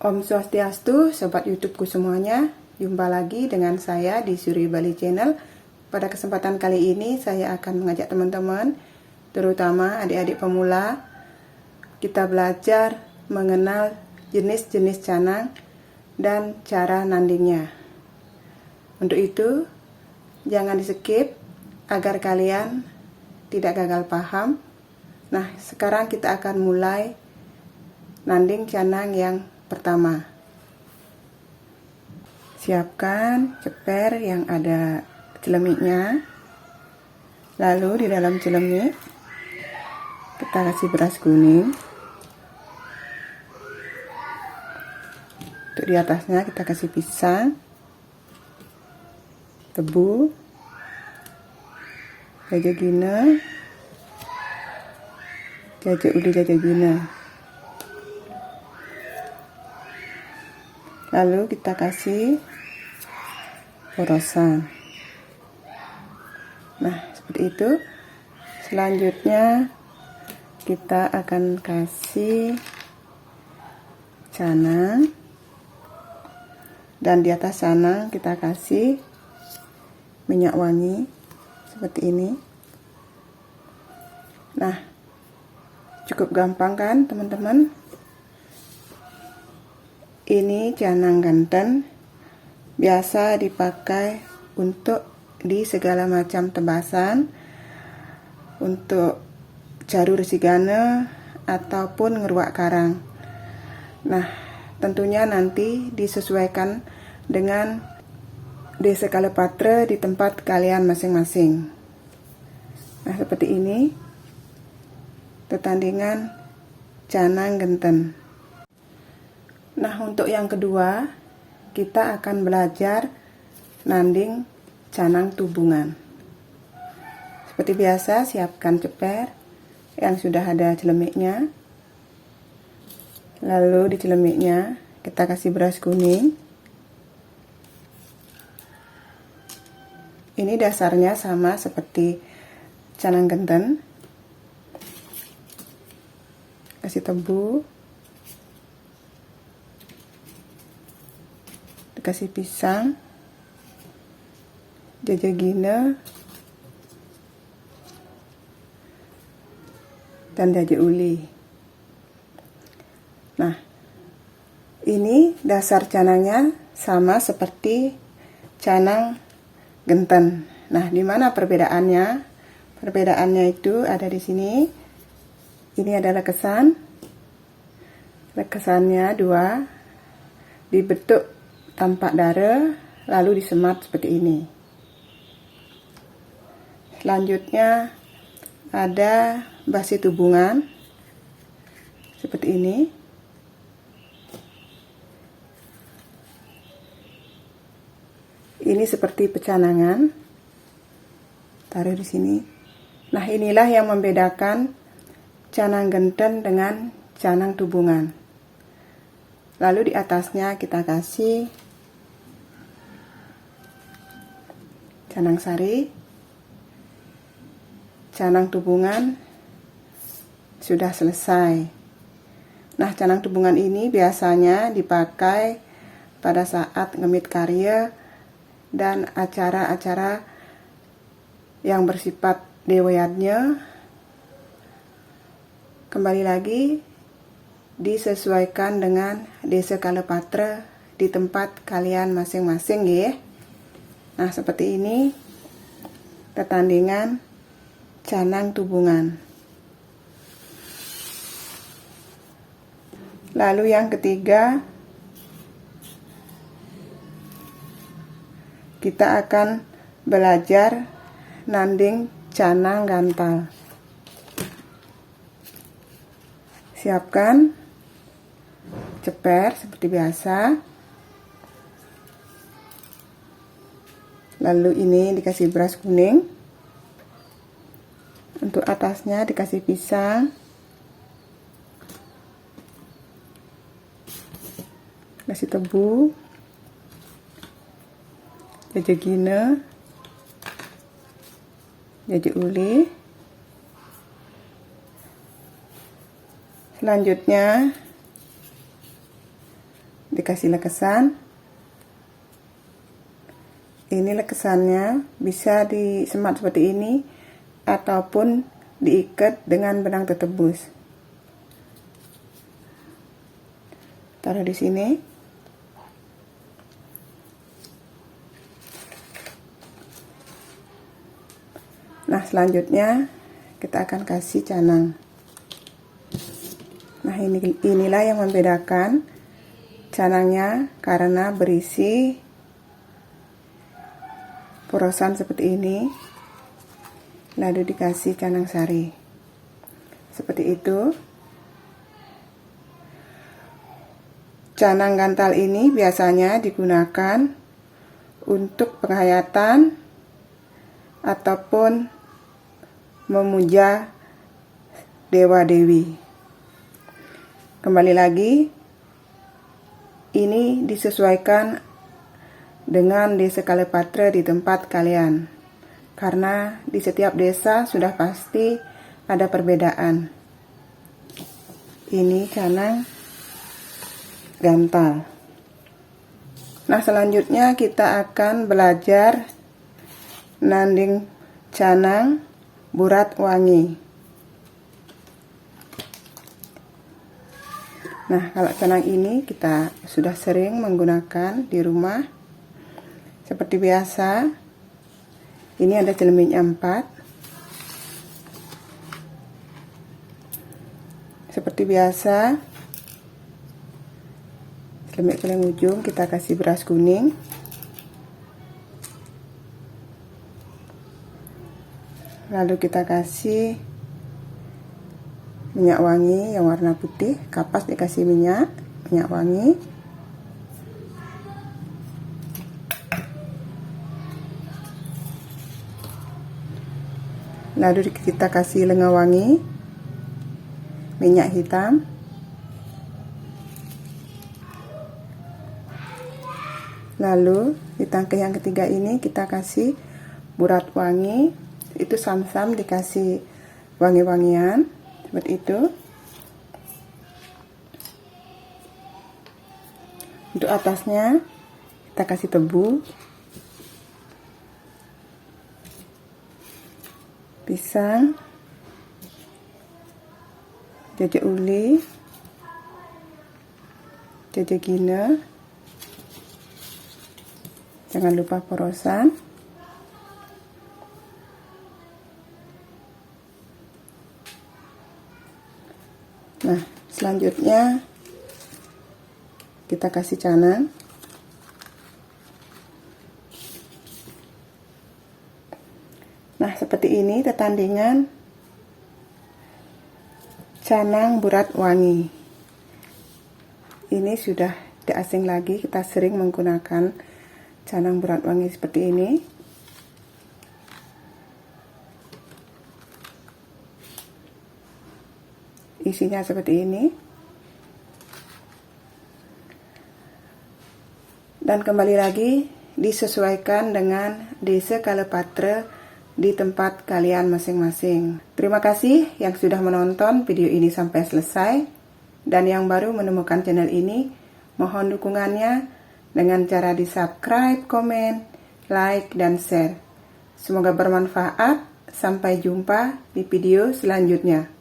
Om Swastiastu, Sobat YouTubeku semuanya. Jumpa lagi dengan saya di Suri Bali Channel. Pada kesempatan kali ini saya akan mengajak teman-teman, terutama adik-adik pemula, kita belajar mengenal jenis-jenis canang dan cara nandingnya. Untuk itu, jangan di-skip agar kalian tidak gagal paham. Nah, sekarang kita akan mulai nanding canang yang pertama. Siapkan ceper yang ada celemiknya. Lalu di dalam celemik kita kasih beras kuning. Untuk di atasnya kita kasih pisang, tebu, jajagina, jajak uli jajagina. Lalu kita kasih porosan. Nah, seperti itu. Selanjutnya kita akan kasih canang. Dan di atas canang kita kasih minyak wangi seperti ini. Nah, cukup gampang kan teman-teman? Ini canang ganten, biasa dipakai untuk di segala macam tebasan, untuk jaru resigana ataupun ngeruak karang. Nah, tentunya nanti disesuaikan dengan desa kalepatra di tempat kalian masing-masing. Nah, seperti ini pertandingan canang genten. Nah, untuk yang kedua, kita akan belajar nanding canang tubungan. Seperti biasa, siapkan ceper yang sudah ada celemiknya. Lalu di celemiknya kita kasih beras kuning. Ini dasarnya sama seperti canang genten. Kasih tebu. Kasih pisang, jajagina, dan jajak uli. Nah, ini dasar canangnya sama seperti canang genten. Nah, di mana perbedaannya? Perbedaannya itu ada di sini. Ini adalah lekesan. Lekesannya 2, dibentuk tampak darah, lalu disemat seperti ini. Selanjutnya ada basi tubungan seperti ini. Ini seperti pecanangan, taruh di sini. Nah, inilah yang membedakan canang genten dengan canang tubungan. Lalu di atasnya kita kasih canang sari. Canang tubungan sudah selesai. Nah, canang tubungan ini biasanya dipakai pada saat ngemit karya dan acara-acara yang bersifat dewayatnya. Kembali lagi, disesuaikan dengan desa kalepatra di tempat kalian masing-masing ya. Nah, seperti ini pertandingan canang tubungan. Lalu yang ketiga, kita akan belajar nanding canang gantal. Siapkan ceper seperti biasa. Lalu ini dikasih beras kuning. Untuk atasnya dikasih pisang. Kasih tebu. Jajagina. Jajak uli. Selanjutnya dikasih lekesan. Ini lekesannya bisa disemat seperti ini ataupun diikat dengan benang tetebus. Taruh di sini. Nah, selanjutnya kita akan kasih canang. Nah, inilah yang membedakan canangnya, karena berisi porosan seperti ini, lalu dikasih canang sari seperti itu. Canang gantal ini biasanya digunakan untuk penghayatan ataupun memuja dewa-dewi. Kembali lagi, ini disesuaikan dengan desa Kalapatra di tempat kalian, karena di setiap desa sudah pasti ada perbedaan. Ini canang gantal. Nah, selanjutnya kita akan belajar nanding canang burat wangi. Nah, kalau canang ini kita sudah sering menggunakan di rumah. Seperti biasa, ini ada celemitnya 4. Seperti biasa, celemit paling ujung kita kasih beras kuning. Lalu kita kasih minyak wangi yang warna putih, kapas dikasih minyak wangi. Lalu kita kasih lenga wangi, minyak hitam, lalu di tangkai yang ketiga ini kita kasih burat wangi, itu sam-sam dikasih wangi-wangian seperti itu. Untuk atasnya kita kasih tebu, pisang, jejak uli, jejak gina, jangan lupa porosan. Nah, selanjutnya kita kasih canang. Nah, seperti ini tetandingan canang burat wangi. Ini sudah tidak asing lagi, kita sering menggunakan canang burat wangi seperti ini. Isinya seperti ini. Dan kembali lagi, disesuaikan dengan desa Kalapatra di tempat kalian masing-masing. Terima kasih yang sudah menonton video ini sampai selesai, dan yang baru menemukan channel ini, mohon dukungannya dengan cara di subscribe, komen, like, dan share. Semoga bermanfaat. Sampai jumpa di video selanjutnya.